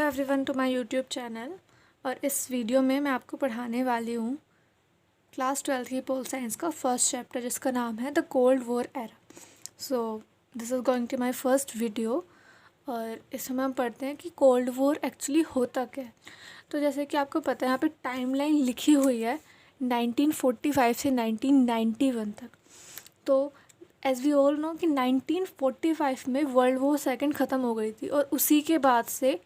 Everyone to my YouTube channel. और इस video में मैं आपको पढ़ाने वाली हूँ क्लास 12 की पोल साइंस का फर्स्ट चैप्टर जिसका नाम है the cold war era. So this is going to my first video और इसमें हम पढ़ते हैं कि कोल्ड वॉर एक्चुअली होता क्या है। तो जैसे कि आपको पता है यहाँ पे टाइमलाइन लिखी हुई है 1945 से 1991 तक। तो एज़ वी ऑल नो कि 1945 में वर्ल्ड वॉर सेकंड ख़त्म हो गई थी और उसी के बाद से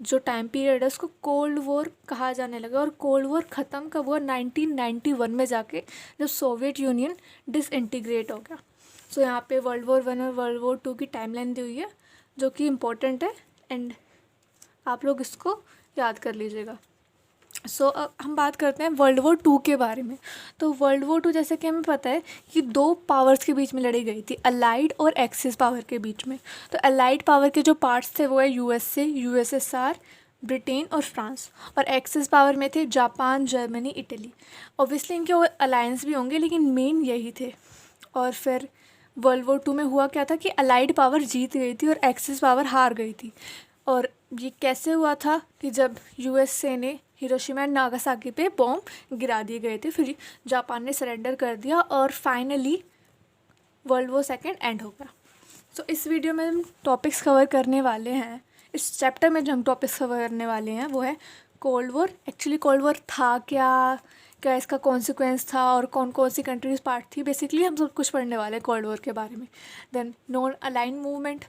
जो टाइम पीरियड है उसको कोल्ड वॉर कहा जाने लगा। और कोल्ड वॉर ख़त्म कब हुआ? 1991 में जाके, जब सोवियत यूनियन डिसइंटीग्रेट हो गया। सो यहाँ पे वर्ल्ड वॉर 1 और वर्ल्ड वॉर 2 की टाइमलाइन दी हुई है जो कि इम्पोर्टेंट है एंड आप लोग इसको याद कर लीजिएगा। अब हम बात करते हैं वर्ल्ड वॉर 2 के बारे में। तो वर्ल्ड वॉर 2 जैसे कि हमें पता है कि दो पावर्स के बीच में लड़ी गई थी, अलाइड और एक्सिस पावर के बीच में। तो अलाइड पावर के जो पार्ट्स थे वो है यूएसए, यूएसएसआर, ब्रिटेन और फ्रांस। और एक्सिस पावर में थे जापान, जर्मनी, इटली। ऑब्वियसली इनके और अलायंस भी होंगे लेकिन मेन यही थे। और फिर वर्ल्ड वॉर 2 में हुआ क्या था कि अलाइड पावर जीत गई थी और एक्सिस पावर हार गई थी। और ये कैसे हुआ था कि जब यूएसए ने हिरोशिमा एंड नागासाकी पे बॉम्ब गिरा दिए गए थे, फिर जापान ने सरेंडर कर दिया और finally world war second and हो गया। सो इस वीडियो में हम टॉपिक्स कवर करने वाले हैं। इस चैप्टर में जो हम टॉपिक्स कवर करने वाले हैं वो है cold war. Actually cold war था क्या, क्या इसका कॉन्सिक्वेंस था और कौन कौन सी कंट्रीज़ पार्ट थी। बेसिकली हम सब कुछ पढ़ने वाले हैं कोल्ड वॉर के बारे में। Then non align movement.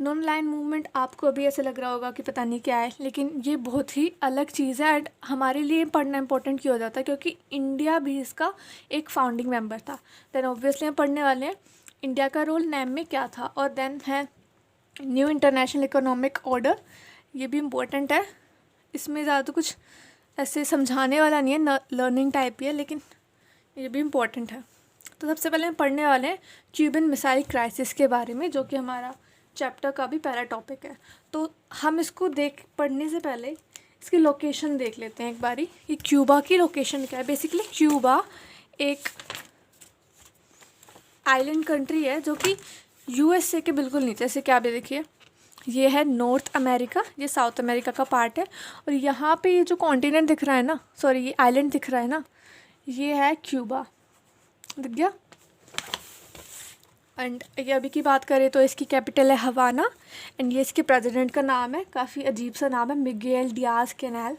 Non align movement आपको अभी ऐसे लग रहा होगा कि पता नहीं क्या है, लेकिन ये बहुत ही अलग चीज़ है एंड हमारे लिए पढ़ना इंपॉर्टेंट क्यों हो जाता है क्योंकि इंडिया भी इसका एक फाउंडिंग मेंबर था। देन ऑब्वियसली हम पढ़ने वाले हैं इंडिया का रोल नैम में क्या था। और देन है न्यू इंटरनेशनल इकोनॉमिक ऑर्डर, ये भी इम्पोर्टेंट है। इसमें ज़्यादा कुछ ऐसे समझाने वाला नहीं है, लर्निंग टाइप ही है, लेकिन ये भी इम्पोर्टेंट है। तो सबसे पहले हम पढ़ने वाले हैं क्यूबन मिसाइल क्राइसिस के बारे में, जो कि हमारा चैप्टर का भी पहला टॉपिक है। तो हम इसको पढ़ने से पहले इसकी लोकेशन देख लेते हैं एक बारी कि क्यूबा की लोकेशन क्या है। बेसिकली क्यूबा एक आइलैंड कंट्री है जो कि यूएसए के बिल्कुल नीचे, जैसे कि आप ये देखिए, ये है नॉर्थ अमेरिका, ये साउथ अमेरिका का पार्ट है। और यहाँ पे ये जो कॉन्टिनेंट दिख रहा है ना, सॉरी ये आइलैंड दिख रहा है ना, ये है क्यूबा, दिख गया। एंड ये अभी की बात करें तो इसकी कैपिटल है हवाना एंड ये इसके प्रेसिडेंट का नाम है, काफ़ी अजीब सा नाम है, मिगेल डियाज कैनेल।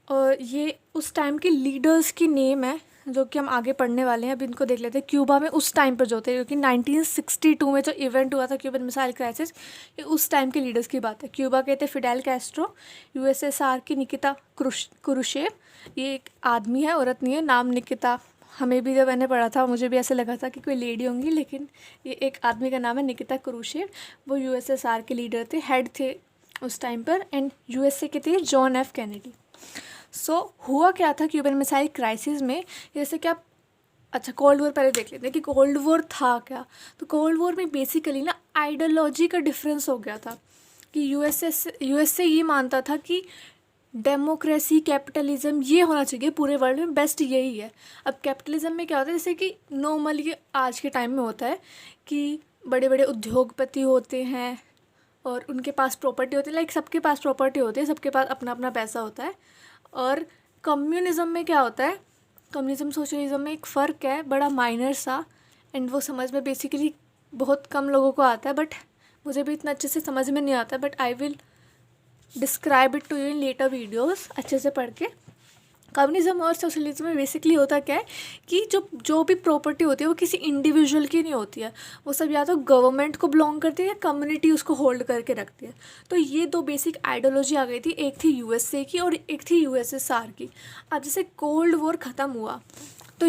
और ये उस टाइम के लीडर्स की नेम है जो कि हम आगे पढ़ने वाले हैं। अब इनको देख लेते हैं। क्यूबा में उस टाइम पर जो थे, क्योंकि 1962 में जो इवेंट हुआ था क्यूबन मिसाइल क्राइसिस, ये उस टाइम के लीडर्स की बात है। क्यूबा के थे फिडेल कैस्ट्रो, यूएसएसआर की निकिता क्रुश्चेव, ये एक आदमी है, औरत नहीं है, नाम निकिता। हमें भी जब मैंने पढ़ा था मुझे भी ऐसे लगा था कि कोई लेडी होंगी, लेकिन ये एक आदमी का नाम है निकिता क्रुश्चेव। वो यूएसएसआर के लीडर थे, हेड थे उस टाइम पर। एंड यूएसए के थे जॉन एफ कैनेडी। हुआ क्या था क्यूबन मिसाइल क्राइसिस में, जैसे कि आप, अच्छा कोल्ड वॉर पहले देख लेते हैं कि कोल्ड वॉर था क्या। तो कोल्ड वॉर में बेसिकली ना आइडियोलॉजी का डिफरेंस हो गया था कि यूएसए ये मानता था कि डेमोक्रेसी, कैपिटलिज्म ये होना चाहिए पूरे वर्ल्ड में, बेस्ट यही है। अब कैपिटलिज्म में क्या होता है, जैसे कि नॉर्मली आज के टाइम में होता है कि बड़े बड़े उद्योगपति होते हैं और उनके पास प्रॉपर्टी होती है, लाइक सबके पास प्रॉपर्टी होती है, सबके पास अपना अपना पैसा होता है। और कम्युनिज़म में क्या होता है, कम्युनिज़म सोशलिज्म में एक फ़र्क है, बड़ा माइनर सा, एंड वो समझ में बेसिकली बहुत कम लोगों को आता है, बट मुझे भी इतना अच्छे से समझ में नहीं आता, but I will describe it to you in later videos अच्छे से पढ़ के। कम्युनिज्म और सोशलिज्म में बेसिकली होता क्या है कि जो भी प्रॉपर्टी होती है वो किसी इंडिविजुअल की नहीं होती है, वो सब या तो गवर्नमेंट को बिलोंग करती है या कम्युनिटी उसको होल्ड करके रखती है। तो ये दो बेसिक आइडियोलॉजी आ गई थी, एक थी यूएसए की और एक थी यूएसएसआर की। अब जैसे कोल्ड वॉर ख़त्म हुआ तो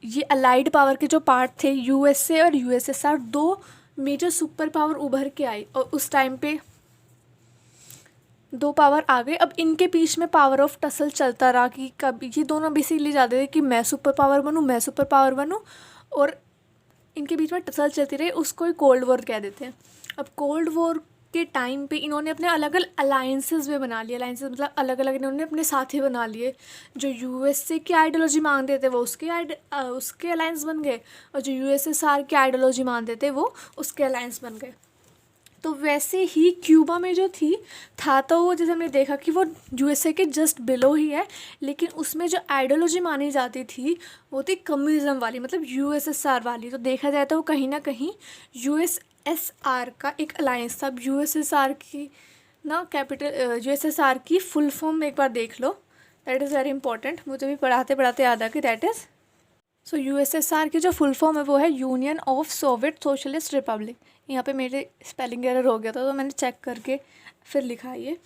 ये अलाइड पावर के जो पार्ट थे यूएसए और यूएसएसआर, दो मेजर सुपर पावर उभर के आई और उस टाइम पे दो पावर आ गए। अब इनके बीच में पावर ऑफ टसल चलता रहा कि कभी ये दोनों बेसिकली जाते थे कि मैं सुपर पावर बनूँ, मैं सुपर पावर बनूँ, और इनके बीच में टसल चलती रही, उसको ही कोल्ड वॉर कह देते हैं। अब कोल्ड वॉर के टाइम पे इन्होंने अपने अलग अलग अलाइंसेस में बना लिए, अलाइंसेस मतलब अलग अलग इन्होंने अपने साथी बना लिए। जो यूएसए की आइडियोलॉजी मानते थे वो उसके अलाइंस बन गए, और जो यूएसएसआर की आइडियोलॉजी मानते थे वो उसके अलाइंस बन गए। तो वैसे ही क्यूबा में जो था तो वो जैसे हमने देखा कि वो यूएसए के जस्ट बिलो ही है, लेकिन उसमें जो आइडियोलॉजी मानी जाती थी वो थी कम्युनिज्म वाली, मतलब यूएसएसआर वाली। तो देखा जाए तो वो कहीं ना कहीं यूएसएसआर का एक अलायंस था। अब यूएसएसआर की ना कैपिटल, यूएसएसआर की फुल फॉर्म एक बार देख लो, दैट इज़ वेरी इंपॉर्टेंट। मुझे भी पढ़ाते पढ़ाते याद आ गई। दैट इज़ सो यूएसएसआर की जो फुल फॉर्म है वो है union of Soviet socialist Republic. यहाँ पे मेरे स्पेलिंग एरर हो गया था तो मैंने चेक करके फिर लिखा ये।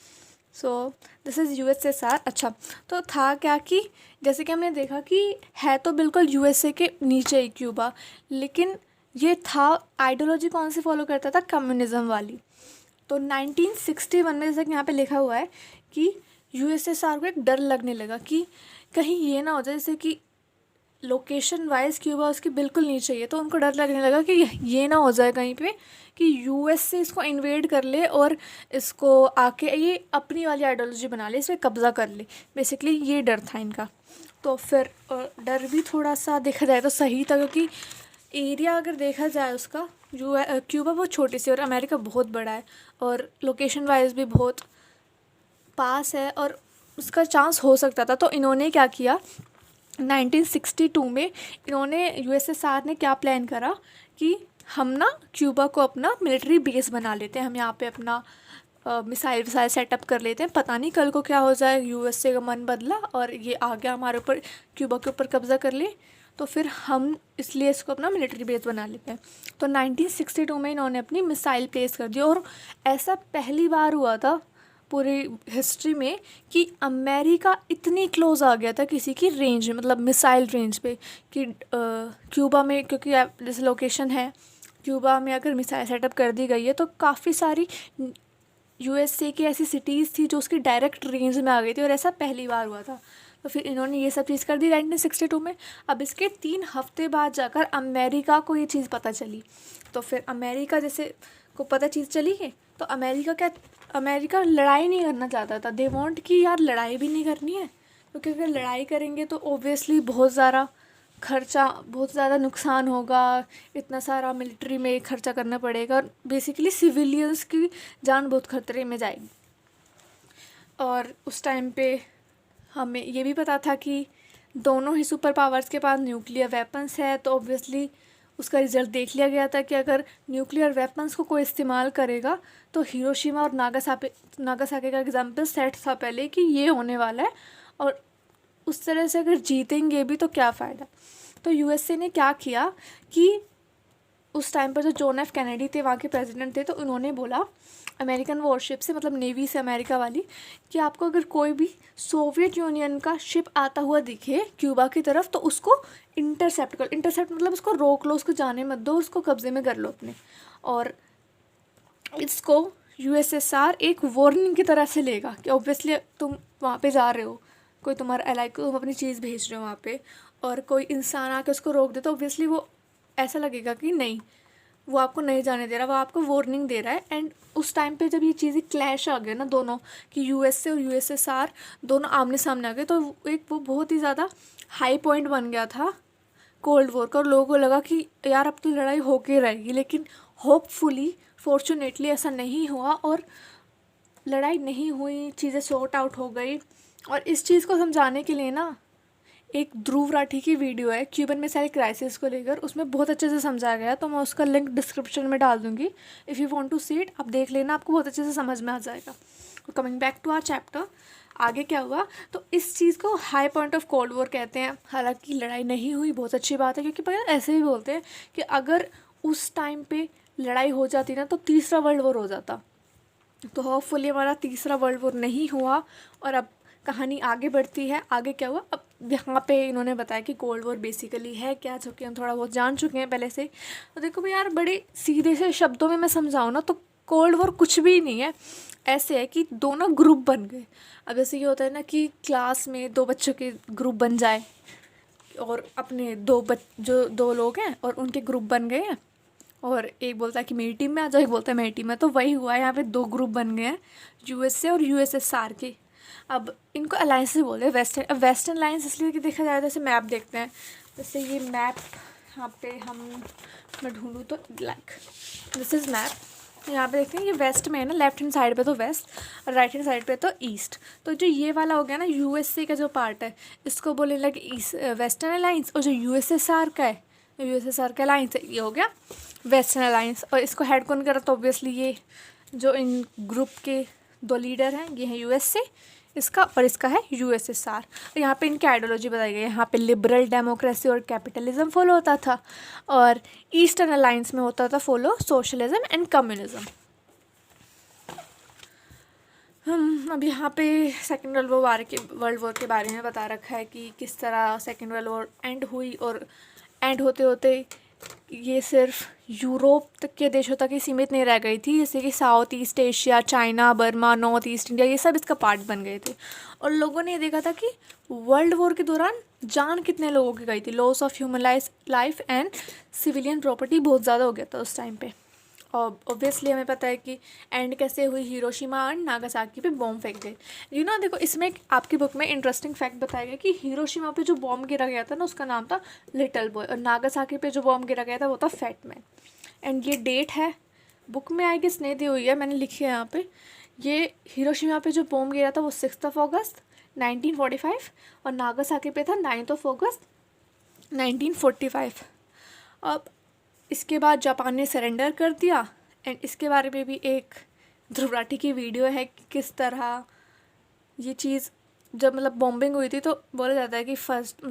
सो दिस इज़ यूएसएसआर। अच्छा, तो था क्या कि जैसे कि हमने देखा कि है तो बिल्कुल यूएसए के नीचे ही क्यूबा, लेकिन ये था आइडियोलॉजी कौन सी फॉलो करता था, कम्युनिज्म वाली। तो 1961 में जैसे कि यहाँ पे लिखा हुआ है कि यूएसएसआर को एक डर लगने लगा कि कहीं ये ना हो जाए जैसे कि लोकेशन वाइज क्यूबा उसके बिल्कुल नीचे ही है, तो उनको डर लगने लगा कि ये ना हो जाए कहीं पे कि यूएस से इसको इन्वेड कर ले और इसको आके ये अपनी वाली आइडियोलॉजी बना ले, इस पर कब्ज़ा कर ले। बेसिकली ये डर था इनका। तो फिर डर भी थोड़ा सा देखा जाए तो सही था, क्योंकि एरिया अगर देखा जाए उसका क्यूबा बहुत छोटी सी और अमेरिका बहुत बड़ा है और लोकेशन वाइज भी बहुत पास है और उसका चांस हो सकता था। तो इन्होंने क्या किया, 1962 में इन्होंने यूएसएसआर ने क्या प्लान करा कि हम ना क्यूबा को अपना मिलिट्री बेस बना लेते हैं, हम यहाँ पे अपना मिसाइल विसाइल सेटअप कर लेते हैं, पता नहीं कल को क्या हो जाए, यूएसए का मन बदला और ये आ गया हमारे ऊपर, क्यूबा के ऊपर कब्ज़ा कर ले, तो फिर हम इसलिए इसको अपना मिलिट्री बेस बना लेते हैं। तो 1962 में इन्होंने अपनी मिसाइल प्लेस कर दी और ऐसा पहली बार हुआ था पूरी हिस्ट्री में कि अमेरिका इतनी क्लोज आ गया था किसी की रेंज में, मतलब मिसाइल रेंज पे, कि क्यूबा में, क्योंकि जैसे लोकेशन है क्यूबा में, अगर मिसाइल सेटअप कर दी गई है तो काफ़ी सारी यूएसए की ऐसी सिटीज़ थी जो उसकी डायरेक्ट रेंज में आ गई थी और ऐसा पहली बार हुआ था। तो फिर इन्होंने ये सब चीज़ कर दी 1962 में। अब इसके 3 हफ्ते बाद जाकर अमेरिका को ये चीज़ पता चली। तो फिर अमेरिका जैसे को पता चीज़ चली है तो अमेरिका लड़ाई नहीं करना चाहता था। दे वांट कि यार लड़ाई भी नहीं करनी है, क्योंकि अगर लड़ाई करेंगे तो ओब्वियसली बहुत ज़्यादा खर्चा, बहुत ज़्यादा नुकसान होगा, इतना सारा मिलिट्री में खर्चा करना पड़ेगा और बेसिकली सिविलियंस की जान बहुत खतरे में जाएगी। और उस टाइम पे हमें ये भी पता था कि दोनों ही सुपर पावर्स के पास न्यूक्लियर वेपन्स है, तो ऑब्वियसली उसका रिज़ल्ट देख लिया गया था कि अगर न्यूक्लियर वेपन्स को कोई इस्तेमाल करेगा तो हिरोशिमा और नागासाकी का एग्जाम्पल सेट था पहले कि ये होने वाला है, और उस तरह से अगर जीतेंगे भी तो क्या फ़ायदा। तो यूएसए ने क्या किया कि उस टाइम पर जो जॉन एफ कैनेडी थे वहाँ के प्रेसिडेंट थे, तो उन्होंने बोला अमेरिकन वॉरशिप से, मतलब नेवी से अमेरिका वाली, कि आपको अगर कोई भी सोवियत यूनियन का शिप आता हुआ दिखे क्यूबा की तरफ तो उसको इंटरसेप्ट करो। इंटरसेप्ट मतलब उसको रोक लो, उसको जाने मत दो, उसको कब्जे में कर लो अपने। और इसको यूएसएसआर एक वार्निंग की तरह से लेगा कि ऑब्वियसली तुम वहाँ पे जा रहे हो, कोई तुम्हारा एलाई को तुम अपनी चीज़ भेज रहे हो वहाँ पे, और कोई इंसान आके उसको रोक दे तो ऑब्वियसली वो ऐसा लगेगा कि नहीं, वो आपको नहीं जाने दे रहा, वो आपको वार्निंग दे रहा है। एंड उस टाइम पे जब ये चीज़ें क्लैश आ गए ना दोनों, कि यूएसए और यूएसएसआर दोनों आमने सामने आ गए, तो एक वो बहुत ही ज़्यादा हाई पॉइंट बन गया था कोल्ड वॉर का, और लोगों को लगा कि यार अब तो लड़ाई होके रहेगी। लेकिन होपफुली फॉर्चुनेटली ऐसा नहीं हुआ और लड़ाई नहीं हुई, चीज़ें सॉर्ट आउट हो गई। और इस चीज़ को समझाने के लिए ना एक ध्रुव राठी की वीडियो है क्यूबन मिसाइल क्राइसिस को लेकर, उसमें बहुत अच्छे से समझाया गया, तो मैं उसका लिंक डिस्क्रिप्शन में डाल दूँगी। If you want to see it, आप देख लेना, आपको बहुत अच्छे से समझ में आ जाएगा। Coming back to our chapter, आगे क्या हुआ, तो इस चीज़ को high point of cold war कहते हैं। हालांकि लड़ाई नहीं हुई, बहुत अच्छी बात है, क्योंकि भैया ऐसे भी बोलते हैं कि अगर उस टाइम पे लड़ाई हो जाती ना तो तीसरा वर्ल्ड वॉर हो जाता। तो होपफुली हमारा तीसरा वर्ल्ड वॉर नहीं हुआ और अब कहानी आगे बढ़ती है। आगे क्या हुआ, अब यहाँ पे इन्होंने बताया कि कोल्ड वॉर बेसिकली है क्या, जो कि हम थोड़ा बहुत जान चुके हैं पहले से। तो देखो भाई यार, बड़े सीधे से शब्दों में मैं समझाऊँ ना तो कोल्ड वॉर कुछ भी नहीं है। ऐसे है कि दोनों ग्रुप बन गए। अब ऐसे ये होता है ना कि क्लास में 2 बच्चों के ग्रुप बन जाए और अपने जो 2 लोग हैं और उनके ग्रुप बन गए हैं, और एक बोलता है कि मेरी टीम में आ जाओ, एक बोलता है मेरी टीम में। तो वही हुआ है, यहाँ पे 2 ग्रुप बन गए हैं, यूएसए और यूएसएसआर के। अब इनको अलायंस भी बोलते हैं, वेस्टर्न अलायंस इसलिए कि देखा जाए, जैसे मैप देखते हैं, जैसे ये मैप यहाँ पे मैं ढूंढूँ तो लाइक दिस इज़ मैप, यहाँ पे देखते हैं ये वेस्ट में है ना, लेफ्ट हैंड साइड पे तो वेस्ट और राइट हैंड साइड पे तो ईस्ट। तो जो ये वाला हो गया ना यूएसए का जो पार्ट है, इसको बोले लगे ईस्ट वेस्टर्न अलायंस, और जो यूएसएसआर का है, यूएसएसआर का अलायंस है, ये हो गया वेस्टर्न अलायंस। और इसको हेड कौन कर रहा, तो ऑब्वियसली ये जो इन ग्रुप के 2 लीडर हैं, ये हैं यूएसए इसका, और इसका है यूएसएसआर। और यहाँ पे इनकी आइडियोलॉजी बताई गई है। यहाँ पे लिबरल डेमोक्रेसी और कैपिटलिज्म फॉलो होता था, और ईस्टर्न अलायंस में होता था फॉलो सोशलिज्म एंड कम्युनिज्म। हम अब यहाँ पे सेकेंड वर्ल्ड वॉर के बारे में बता रखा है कि किस तरह सेकेंड वर्ल्ड वॉर एंड हुई, और एंड होते होते ये सिर्फ यूरोप तक के देशों तक ही सीमित नहीं रह गई थी, जैसे कि south east Asia, China, Burma, north east India, ये सब इसका पार्ट बन गए थे। और लोगों ने ये देखा था कि वर्ल्ड वॉर के दौरान जान कितने लोगों की गई थी, loss of human life and civilian property बहुत ज़्यादा हो गया था उस टाइम पे। और ऑब्वियसली हमें पता है कि एंड कैसे हुई, हिरोशिमा एंड नागासाकी पे बॉम्ब फेंक गए। देखो इसमें आपकी बुक में इंटरेस्टिंग फैक्ट बताया गया कि हिरोशिमा पे जो बॉम्ब गिरा गया था ना, उसका नाम था लिटिल बॉय, और नागासाकी पे जो बॉम्ब गिरा गया था वो था फैट मैन। एंड ये डेट है बुक में आई गेस नहीं दी हुई है, मैंने लिखी है यहाँ पे। ये हिरोशिमा पे जो बॉम्ब गिरा था वो 6 अगस्त 1945, और नागासाकी पे था 9 अगस्त 1945। अब इसके बाद जापान ने सरेंडर कर दिया। एंड इसके बारे में भी एक ध्रुव राठी की वीडियो है कि किस तरह ये चीज़ जब मतलब बॉम्बिंग हुई थी, तो बोला जाता है कि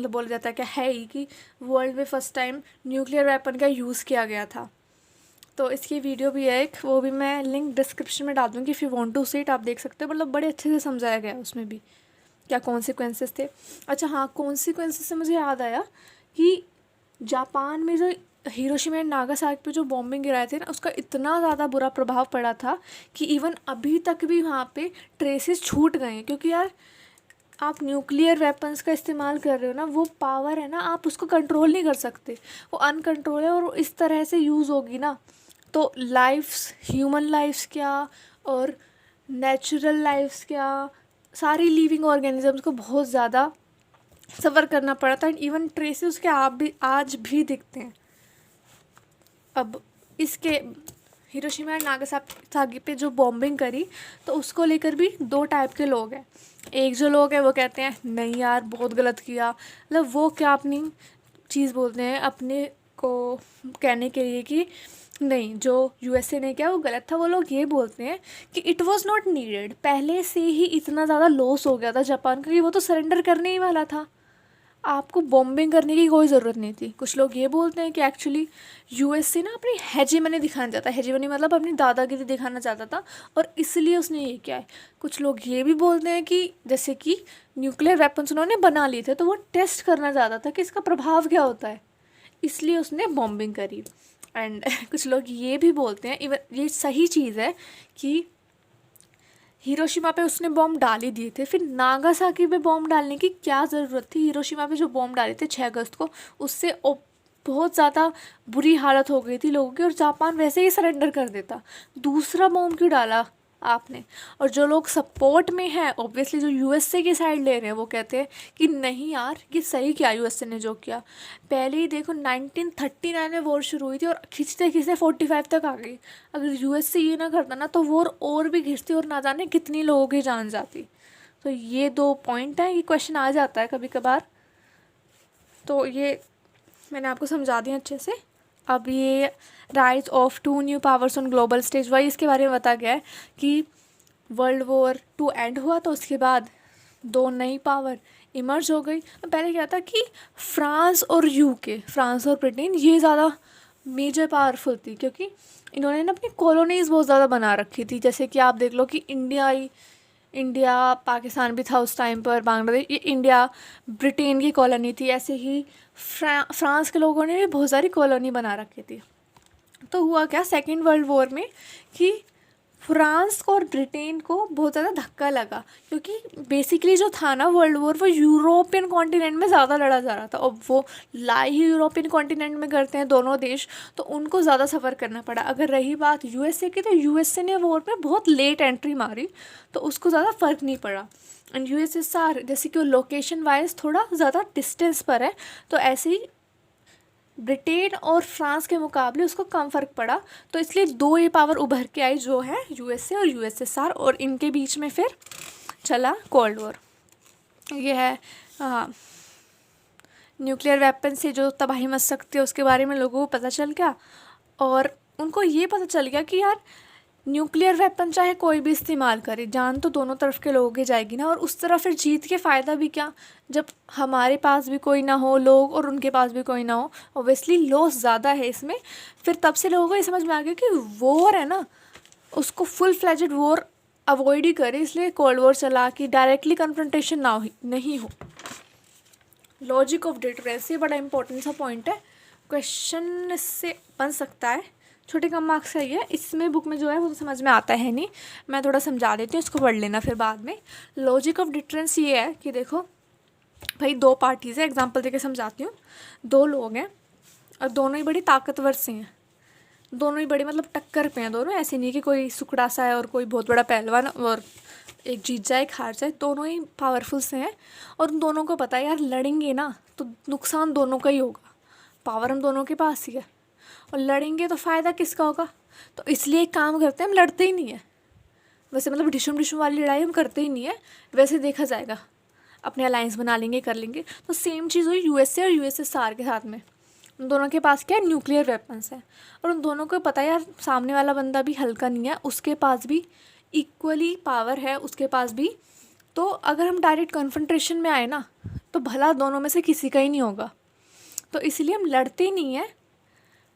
बोला जाता है क्या है ही कि वर्ल्ड में फर्स्ट टाइम न्यूक्लियर वेपन का यूज़ किया गया था। तो इसकी वीडियो भी है एक, वो भी मैं लिंक डिस्क्रिप्शन में डाल दूँगी, if you want to see it, आप देख सकते हो। मतलब बड़े अच्छे से समझाया गया है उसमें भी क्या कॉन्सिक्वेंसेस थे। अच्छा हाँ, कॉन्सिक्वेंसेस से मुझे याद आया कि जापान में जो हिरोशिमा एंड नागासाकी पे जो बॉम्बिंग गिराए थे ना, उसका इतना ज़्यादा बुरा प्रभाव पड़ा था कि इवन अभी तक भी वहाँ पे ट्रेसेस छूट गए हैं। क्योंकि यार आप न्यूक्लियर वेपन्स का इस्तेमाल कर रहे हो ना, वो पावर है ना, आप उसको कंट्रोल नहीं कर सकते, वो अनकंट्रोल है। और इस तरह से यूज़ होगी ना, तो लाइफ्स, ह्यूमन लाइफ्स क्या और नेचुरल लाइफ्स क्या, सारी लिविंग ऑर्गेनिजम्स को बहुत ज़्यादा सफ़र करना पड़ा था। एंड इवन ट्रेसेस उसके आप भी आज भी दिखते हैं। अब इसके हिरोशिमा एंड नागासाकी पे जो बॉम्बिंग करी, तो उसको लेकर भी 2 टाइप के लोग हैं। एक जो लोग हैं वो कहते हैं नहीं यार बहुत गलत किया, मतलब वो क्या अपनी चीज़ बोलते हैं अपने को कहने के लिए कि नहीं जो यूएसए ने किया वो गलत था। वो लोग ये बोलते हैं कि इट वाज नॉट नीडेड, पहले से ही इतना ज़्यादा लॉस हो गया था जापान का कि वो तो सरेंडर करने ही वाला था, आपको बॉम्बिंग करने की कोई ज़रूरत नहीं थी। कुछ लोग ये बोलते हैं कि एक्चुअली यूएसए ना अपनी हेजेमनी दिखाना चाहता है, हेजेमनी मतलब अपनी दादागिरी दिखाना चाहता था, और इसलिए उसने ये किया है। कुछ लोग ये भी बोलते हैं कि जैसे कि न्यूक्लियर वेपन्स उन्होंने बना लिए थे, तो वो टेस्ट करना चाहता था कि इसका प्रभाव क्या होता है, इसलिए उसने बॉम्बिंग करी। एंड कुछ लोग ये भी बोलते हैं, इवन ये सही चीज़ है, कि हिरोशिमा पे उसने बॉम्ब डाल ही दिए थे, फिर नागासाकी पे बॉम्ब डालने की क्या ज़रूरत थी। हिरोशिमा पे जो बॉम्ब डाले थे 6 अगस्त को, उससे बहुत ज़्यादा बुरी हालत हो गई थी लोगों की, और जापान वैसे ही सरेंडर कर देता, दूसरा बॉम्ब क्यों डाला आपने। और जो लोग सपोर्ट में हैं, ऑब्वियसली जो यूएसए की साइड ले रहे हैं, वो कहते हैं कि नहीं यार ये सही किया यूएसए ने जो किया। पहले ही देखो 1939 में वॉर शुरू हुई थी, और खींचते खींचते 45 तक आ गई। अगर यूएसए ये ना करता ना, तो वॉर और भी खींचती और ना जाने कितनी लोगों की जान जाती। तो ये 2 पॉइंट हैं, ये क्वेश्चन आ जाता है कभी कभार, तो ये मैंने आपको समझा दिया अच्छे से। अब ये rise of 2 new powers on global stage, वही इसके बारे में बताया गया है कि वर्ल्ड वॉर 2 एंड हुआ, तो उसके बाद 2 नई पावर इमर्ज हो गई। पहले क्या था कि फ्रांस और यूके, फ्रांस और ब्रिटेन, ये ज़्यादा मेजर पावरफुल थी, क्योंकि इन्होंने ना अपनी कॉलोनीज़ बहुत ज़्यादा बना रखी थी। जैसे कि आप देख लो कि इंडिया पाकिस्तान भी था उस टाइम पर, बांग्लादेश, ये इंडिया ब्रिटेन की कॉलोनी थी। ऐसे ही फ्रांस के लोगों ने भी बहुत सारी कॉलोनी बना रखी थी। तो हुआ क्या सेकेंड वर्ल्ड वॉर में कि फ्रांस और ब्रिटेन को बहुत ज़्यादा धक्का लगा, क्योंकि बेसिकली जो था ना वर्ल्ड वॉर, वो यूरोपियन कॉन्टिनेंट में ज़्यादा लड़ा जा रहा था, और वो लाई ही यूरोपियन कॉन्टिनेंट में करते हैं दोनों देश, तो उनको ज़्यादा सफ़र करना पड़ा। अगर रही बात यूएसए की, तो यूएसए ने वॉर में बहुत लेट एंट्री मारी, तो उसको ज़्यादा फ़र्क नहीं पड़ा। एंड यूएसएसआर जैसे कि वो लोकेशन वाइज थोड़ा ज़्यादा डिस्टेंस पर है, तो ऐसे ही ब्रिटेन और फ्रांस के मुकाबले उसको कम फ़र्क पड़ा, तो इसलिए दो ये पावर उभर के आई जो है यूएसए और यूएसएसआर, और इनके बीच में फिर चला कोल्ड वॉर। ये है न्यूक्लियर वेपन से जो तबाही मच सकती है उसके बारे में लोगों को पता चल गया, और उनको ये पता चल गया कि यार न्यूक्लियर वेपन चाहे कोई भी इस्तेमाल करे, जान तो दोनों तरफ के लोगों की जाएगी ना, और उस तरफ फिर जीत के फ़ायदा भी क्या जब हमारे पास भी कोई ना हो लोग और उनके पास भी कोई ना हो, ऑब्वियसली लॉस ज़्यादा है इसमें। फिर तब से लोगों को ये समझ में आ गया कि वॉर है ना, उसको फुल फ्लेजेड वॉर अवॉइड ही करे, इसलिए कोल्ड वॉर चला कि डायरेक्टली कन्फ्रंटेशन ना हो, नहीं हो। लॉजिक ऑफ डिटरेंस, ये बड़ा इंपॉर्टेंट सा पॉइंट है, क्वेश्चन इससे बन सकता है, छोटे कम मार्क्स का ही है, इसमें बुक में जो है वो तो समझ में आता है नहीं, मैं थोड़ा समझा देती हूँ, इसको पढ़ लेना फिर बाद में। लॉजिक ऑफ डिटरेंस ये है कि देखो भाई दो पार्टीज़ है, एग्जांपल देके समझाती हूँ। दो लोग हैं और दोनों ही बड़ी ताकतवर से हैं, दोनों ही बड़ी मतलब टक्कर पे हैं दोनों, ऐसे नहीं कि कोई सुकड़ा सा है और कोई बहुत बड़ा पहलवान और एक जीत जाए एक हार जाए, दोनों ही पावरफुल से हैं। और उन दोनों को पता है यार लड़ेंगे ना तो नुकसान दोनों का ही होगा, पावर हम दोनों के पास ही है, और लड़ेंगे तो फ़ायदा किसका होगा। तो इसलिए एक काम करते हैं, हम लड़ते ही नहीं है, वैसे मतलब डिशुम डिशुम वाली लड़ाई हम करते ही नहीं है, वैसे देखा जाएगा अपने अलायंस बना लेंगे कर लेंगे। तो सेम चीज़ हुई यूएसए और यूएसएसआर के साथ में, उन दोनों के पास क्या है, न्यूक्लियर वेपन्स है, और उन दोनों को पता है यार सामने वाला बंदा भी हल्का नहीं है, उसके पास भी इक्वली पावर है, उसके पास भी। तो अगर हम डायरेक्ट कन्फ्रंटेशन में आए ना तो भला दोनों में से किसी का ही नहीं होगा, तो इसलिए हम लड़ते ही नहीं हैं,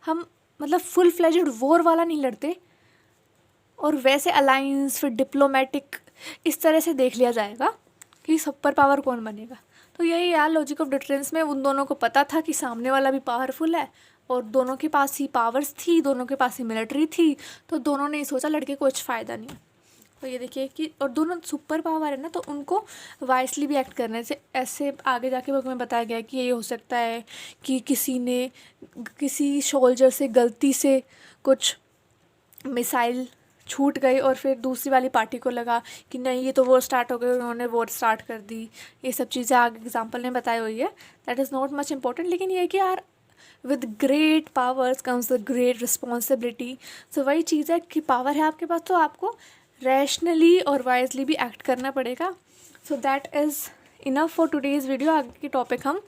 हम मतलब फुल फ्लेजेड वॉर वाला नहीं लड़ते, और वैसे अलायंस फिर डिप्लोमेटिक इस तरह से देख लिया जाएगा कि सुपर पावर कौन बनेगा। तो यही यार लॉजिक ऑफ डिटरेंस में उन दोनों को पता था कि सामने वाला भी पावरफुल है और दोनों के पास ही पावर्स थी, दोनों के पास ही मिलिट्री थी, तो दोनों ने सोचा लड़के को कुछ फ़ायदा नहीं। तो ये देखिए कि और दोनों सुपर पावर है ना, तो उनको वाइसली भी एक्ट करने से, ऐसे आगे जाके बुक में बताया गया कि ये हो सकता है कि किसी ने किसी सोल्जर से गलती से कुछ मिसाइल छूट गई और फिर दूसरी वाली पार्टी को लगा कि नहीं ये तो वॉर स्टार्ट हो गई, उन्होंने वॉर स्टार्ट कर दी। ये सब चीज़ें आगे एग्जाम्पल ने बताई हुई है, that is not much important, लेकिन ये है कि यार with great powers comes the great responsibility. So वही चीज़ है कि पावर है आपके पास तो आपको रैशनली और वाइजली भी एक्ट करना पड़ेगा। So that is enough for today's video. आगे की टॉपिक हम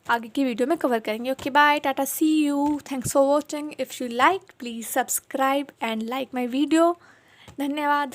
आगे की वीडियो में कवर करेंगे। Okay bye, tata, see you, thanks for watching. If you like please subscribe and like my video. धन्यवाद।